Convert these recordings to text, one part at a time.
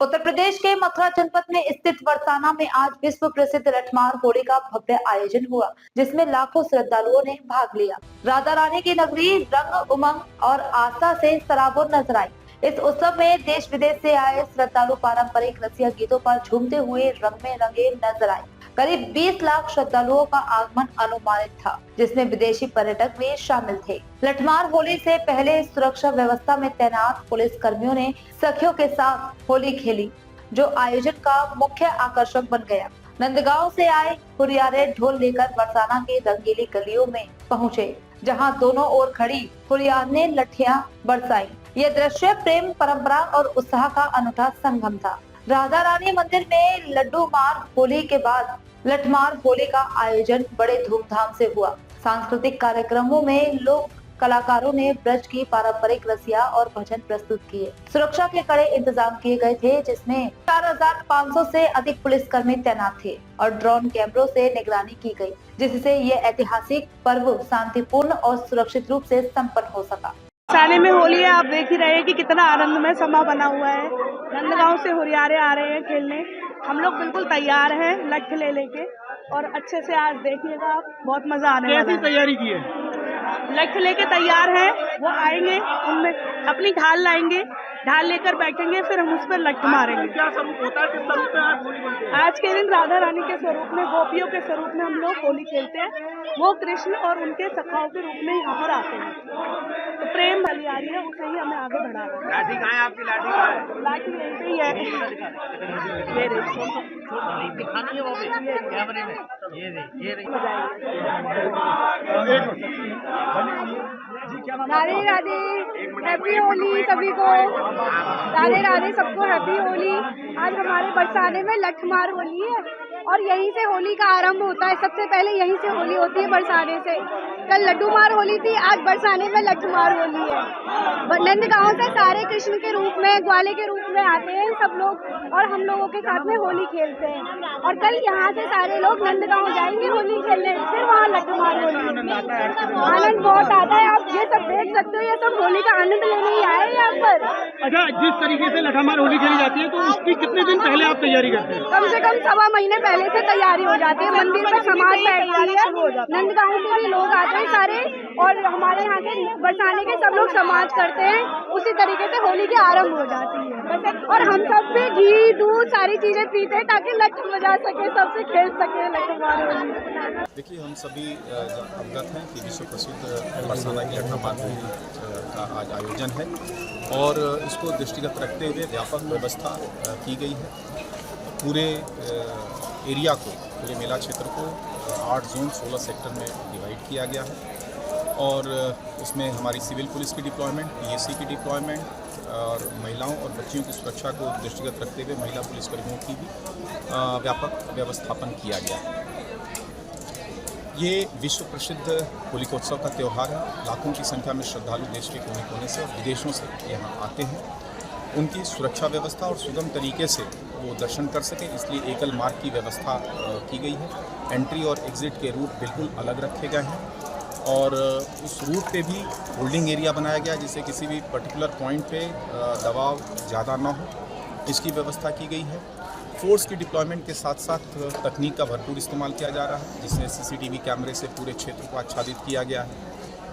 उत्तर प्रदेश के मथुरा जनपद में स्थित बरसाना में आज विश्व प्रसिद्ध लठमार होली का भव्य आयोजन हुआ, जिसमें लाखों श्रद्धालुओं ने भाग लिया। राधा रानी की नगरी रंग, उमंग और आस्था से सराबोर नजर आई। इस उत्सव में देश विदेश से आए श्रद्धालु पारंपरिक रसिया गीतों पर झूमते हुए रंग में रंगे नजर आए। करीब 20 लाख श्रद्धालुओं का आगमन अनुमानित था, जिसमें विदेशी पर्यटक भी शामिल थे। लठमार होली से पहले सुरक्षा व्यवस्था में तैनात पुलिस कर्मियों ने सखियों के साथ होली खेली, जो आयोजन का मुख्य आकर्षक बन गया। नंदगांव से आए हुरियारे ढोल लेकर बरसाना के रंगीली गलियों में पहुंचे, जहां दोनों ओर खड़ी हुरियार ने लठियां बरसाई। यह दृश्य प्रेम, परंपरा और उत्साह का अनूठा संगम था। राधा रानी मंदिर में लड्डू मार होली के बाद लठमार होली का आयोजन बड़े धूमधाम से हुआ। सांस्कृतिक कार्यक्रमों में लोक कलाकारों ने ब्रज की पारंपरिक रसिया और भजन प्रस्तुत किए। सुरक्षा के कड़े इंतजाम किए गए थे, जिसमें 4500 से अधिक पुलिसकर्मी तैनात थे और ड्रोन कैमरों से निगरानी की गई, जिससे ये ऐतिहासिक पर्व शांतिपूर्ण और सुरक्षित रूप से संपन्न हो सका। बरसाने में होली है, आप देख ही रहे हैं कि कितना आनंदमय समा बना हुआ है। नंदगांव से हुरियारे आ रहे हैं खेलने। हम लोग बिल्कुल तैयार हैं लठ ले लेके, और अच्छे से आज देखिएगा आप, बहुत मजा आने वाला है। कैसी तैयारी की है? लठ लेके तैयार हैं, वो आएंगे, उनमें अपनी ढाल लाएंगे, ढाल लेकर बैठेंगे, फिर हम उस पर लठ मारेंगे। क्या स्वरूप होता है? किस स्वरूप में आज होली बनती है? आज के दिन राधा रानी के स्वरूप में, गोपियों के स्वरूप में हम लोग होली खेलते हैं। वो कृष्ण और उनके सखाओं के रूप में यहाँ पर आते हैं, तो प्रेम वाली आ रही है, उसे ही हमें आगे बढ़ा रहा है। लाठी कहाँ है आपकी? लाठी कहाँ है? लाठी यहीं पे ही है। ये दिखानी है वो भी कैमरे में। ये राधे राधे, हैप्पी होली सभी को। राधे राधे, सबको हैप्पी होली। आज हमारे बरसाने में लठमार होली है और यहीं से होली का आरंभ होता है। सबसे पहले यहीं से होली होती है, बरसाने से। कल लड्डू मार होली थी, आज बरसाने में लठमार होली है। नंदगांव से सारे कृष्ण के रूप में, ग्वाले के रूप में आते हैं सब लोग, और हम लोगों के साथ में होली खेलते हैं। और कल यहाँ से सारे लोग नंदगांव जाएंगे होली खेलने, फिर वहाँ लठमार होली। आनंद बहुत आता है, आप ये सब देख सकते हो, ये सब होली का आनंद लेने ही आए यहाँ पर। अच्छा, जिस तरीके से लठामार होली खेली जाती है, तो उसकी कितने दिन पहले आप तैयारी करते हैं? कम से कम 1.25 महीने पहले से तैयारी हो जाती है। मंदिर पर समाज बैठती है, नंदगांव से भी लोग आते हैं सारे, और हमारे यहाँ के बरसाने के सब लोग समाज करते हैं। उसी तरीके से होली की आरंभ हो जाती है, और हम सब भी घी, दूध, सारी चीजें पीते हैं ताकि लठ बजा सके, सबसे खेल सके लठमार होली। देखिए, हम सभी अवगत हैं कि विश्व प्रसिद्ध बरसाना की लठमार होली का आज आयोजन है, और इसको दृष्टिगत रखते हुए व्यापक व्यवस्था की गई है। पूरे एरिया को, पूरे मेला क्षेत्र को 8 जोन 16 सेक्टर में डिवाइड किया गया है, और इसमें हमारी सिविल पुलिस की डिप्लॉयमेंट, पीएससी की डिप्लॉयमेंट और महिलाओं और बच्चियों की सुरक्षा को दृष्टिगत रखते हुए महिला पुलिसकर्मियों की भी व्यापक व्यवस्थापन किया गया है। ये विश्व प्रसिद्ध होलिकोत्सव का त्यौहार है। लाखों की संख्या में श्रद्धालु देश के कोने कोने से और विदेशों से यहाँ आते हैं। उनकी सुरक्षा व्यवस्था और सुगम तरीके से वो दर्शन कर सकें, इसलिए एकल मार्ग की व्यवस्था की गई है। एंट्री और एग्ज़िट के रूट बिल्कुल अलग रखे गए हैं, और उस रूट पे भी होल्डिंग एरिया बनाया गया, जिससे किसी भी पर्टिकुलर पॉइंट पे दबाव ज़्यादा ना हो, इसकी व्यवस्था की गई है। फोर्स की डिप्लॉयमेंट के साथ साथ तकनीक का भरपूर इस्तेमाल किया जा रहा है, जिसमें सीसीटीवी कैमरे से पूरे क्षेत्र को आच्छादित किया गया है।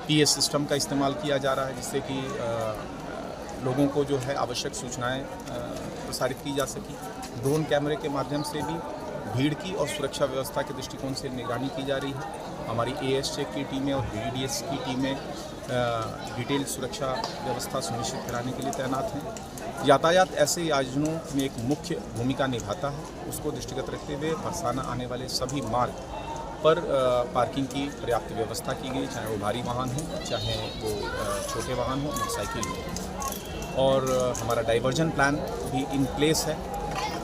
पीएस सिस्टम का इस्तेमाल किया जा रहा है, जिससे कि लोगों को जो है आवश्यक सूचनाएं प्रसारित की जा सकी। ड्रोन कैमरे के माध्यम से भी भीड़ की और सुरक्षा व्यवस्था के दृष्टिकोण से निगरानी की जा रही है। हमारी एएस चेक की टीमें और बीडीडीएस की टीमें डिटेल सुरक्षा व्यवस्था सुनिश्चित कराने के लिए तैनात हैं। यातायात ऐसे आयोजनों में एक मुख्य भूमिका निभाता है, उसको दृष्टिगत रखते हुए बरसाना आने वाले सभी मार्ग पर पार्किंग की पर्याप्त व्यवस्था की गई, चाहे वो भारी वाहन हो, चाहे वो छोटे वाहन हो, मोटरसाइकिल हो। और हमारा डाइवर्जन प्लान भी इन प्लेस है।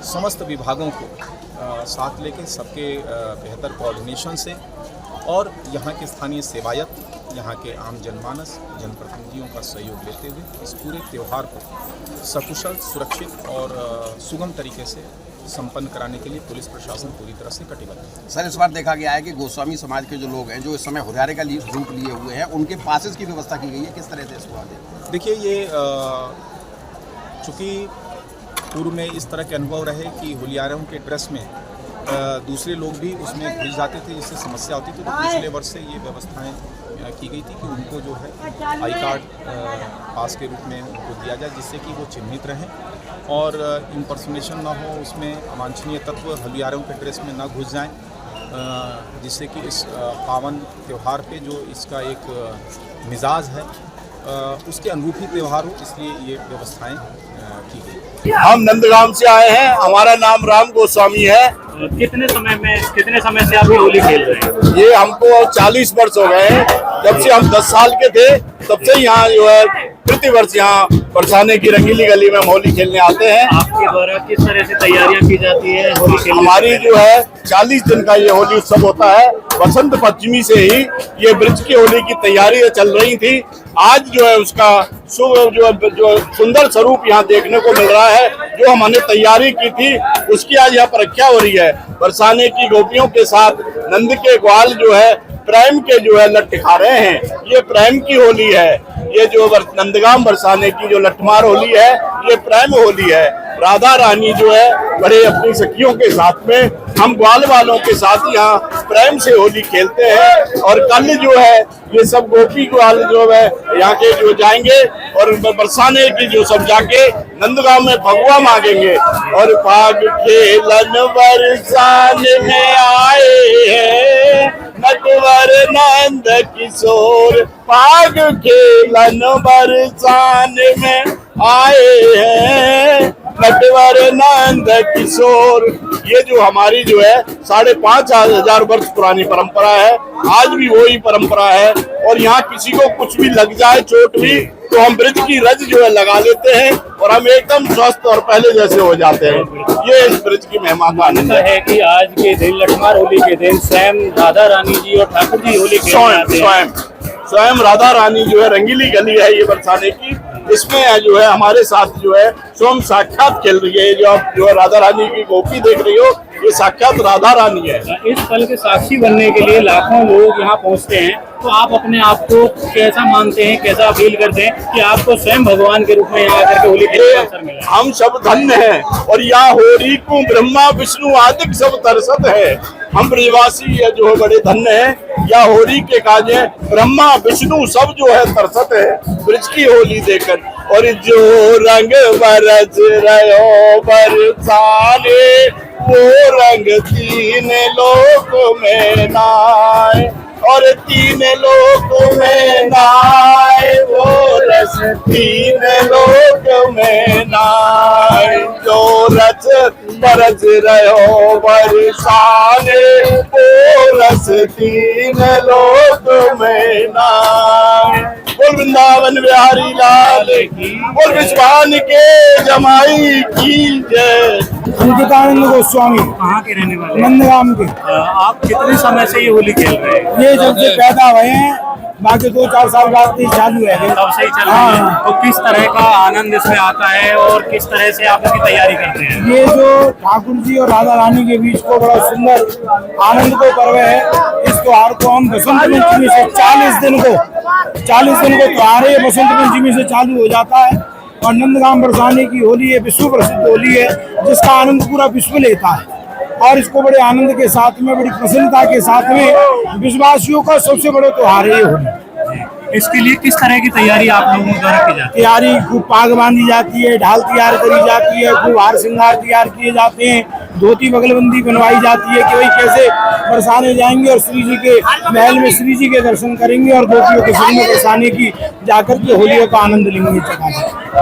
समस्त विभागों को साथ लेके सबके बेहतर कोऑर्डिनेशन से और यहाँ के स्थानीय सेवायत, यहाँ के आम जनमानस, जनप्रतिनिधियों का सहयोग लेते हुए इस पूरे त्यौहार को सकुशल, सुरक्षित और सुगम तरीके से संपन्न कराने के लिए पुलिस प्रशासन पूरी तरह से कटिबद्ध है। सर, इस बार देखा गया है कि गोस्वामी समाज के जो लोग हैं, जो इस समय हुरियारे का रूप लिए हुए हैं, उनके पासेस की व्यवस्था की गई है, किस तरह से इसको आगे? देखिए, ये चूँकि पूर्व में इस तरह के अनुभव रहे कि होलियारों के ड्रेस में दूसरे लोग भी उसमें घुस जाते थे, जिससे समस्या होती थी। तो पिछले वर्ष से ये व्यवस्थाएं की गई थी कि उनको जो है आई कार्ड पास के रूप में उनको दिया जाए, जिससे कि वो चिन्हित रहें और इम्पर्सोनेशन ना हो, उसमें अवांछनीय तत्व होलियारों के ड्रेस में ना घुस जाएं, जिससे कि इस पावन त्यौहार पे जो इसका एक मिजाज है उसके अनुरूप ही त्यौहार हो, इसलिए ये व्यवस्थाएं की गई। हम नंदगांव से आए हैं, हमारा नाम राम गोस्वामी है। कितने समय से आप ये होली खेल रहे हैं? ये हमको 40 वर्ष हो गए हैं। जब से हम 10 साल के थे तब से यहाँ जो है प्रति वर्ष यहाँ बरसाने की रंगीली गली में हम होली खेलने आते हैं। आपके द्वारा किस तरह से तैयारियां की जाती है होली खेलने? हमारी जो है 40 दिन का ये होली उत्सव होता है। बसंत पंचमी से ही ये ब्रज की होली की तैयारियां चल रही थी। आज जो है उसका जो सुंदर स्वरूप यहाँ देखने को मिल रहा है, जो हमने तैयारी की थी उसकी आज यहाँ परीक्षा हो रही है। बरसाने की गोपियों के साथ नंद के ग्वाल जो है प्रेम के जो है लठ खा रहे हैं। ये प्रेम की होली है। ये जो नंदगांव बरसाने की जो लठमार होली है, ये प्रेम होली है। राधा रानी जो है बड़े अपनी सखियों के साथ में, हम ग्वाल वालों के साथ यहाँ प्रेम से होली खेलते हैं। और कल जो है ये सब गोपी ग्वाल जो है यहाँ के जो जाएंगे और बरसाने की जो सब जाके नंदगांव में फगुआ मांगेंगे। और फाग खेलन बरसाने में आए हैं नटवर नंद किशोर, फाग खेलन बरसाने में आए हैं नटवर नंद किशोर। ये जो हमारी जो है 5,500 वर्ष पुरानी परंपरा है, आज भी वही परंपरा है। और यहाँ किसी को कुछ भी लग जाए चोट भी तो हम ब्रज की रज जो है लगा लेते हैं और हम एकदम स्वस्थ और पहले जैसे हो जाते हैं। ये इस ब्रज की महिमा का आनंद है कि आज के दिन लठमार होली के दिन स्वयं राधा रानी जी और ठाकुर जी होली खेलने आते हैं। स्वयं राधा रानी जो है रंगीली गली है ये बरसाने की, इसमें जो है हमारे साथ जो है स्वयं साक्षात खेल रही है। जो आप जो राधा रानी की गोपी देख रही हो, ये साक्षात राधा रानी है। इस पल के साक्षी बनने के लिए लाखों लोग यहाँ पहुँचते हैं, तो आप अपने आप को कैसा मानते हैं, कैसा फील करते हैं कि आपको स्वयं भगवान के रूप में यहाँ आकर के होली खेलने का अवसर मिला? हम सब धन्य हैं और यहाँ होरी को ब्रह्मा विष्णु आदि सब तरसत है। हम ब्रजवासी जो है बड़े धन्य हैं। या होली के काजे ब्रह्मा विष्णु सब जो है तरसत है ब्रज की होली देखकर। और जो रंग बरस रहो बरसाने, वो रंग 3 लोक में नाय, और 3 लोक में नाय, वो रस 3 लोक में नाय। जो रस बरस रहो बरसाने, वो रस 3 लोक में नाय। बोल वृंदावन बिहारी लाल की, बोल विश्वान के जमाई की जय। अंकितानंद गोस्वामी। कहाँ के रहने वाले? नंदगांव के। आप कितने समय से ये होली खेल रहे हैं? ये जब से पैदा हुए हैं, बाकी 2-4 साल बाद ही चालू है। तब से ही चल रही है। तो किस तरह का आनंद इसमें आता है और किस तरह से आप इसकी तैयारी करते हैं? ये जो ठाकुर जी और राधा रानी के बीच को बड़ा सुंदर आनंद को पर्व है। इस त्योहार को हम बसंत पंचमी से 40 दिन को त्योहार है। बसंत पंचमी से चालू हो जाता है और नंदगांव बरसाने की होली है विश्व प्रसिद्ध होली है, जिसका आनंद पूरा विश्व लेता है। और इसको बड़े आनंद के साथ में, बड़ी प्रसन्नता के साथ में, विश्वासियों का सबसे बड़ा त्योहार है ये होली। इसके लिए किस तरह की तैयारी आप लोगों द्वारा की जाती है? तैयारी खूब पाग बांधी जाती है, ढाल तैयार करी जाती है, खूब हार श्रृंगार तैयार किए जाते हैं, धोती बगलबंदी बनवाई जाती है कि भाई कैसे बरसाने जाएंगे और श्री जी के महल में श्री जी के दर्शन करेंगे और गोपियों के संग में बरसाने की जाकर के होलियों का आनंद लेंगे।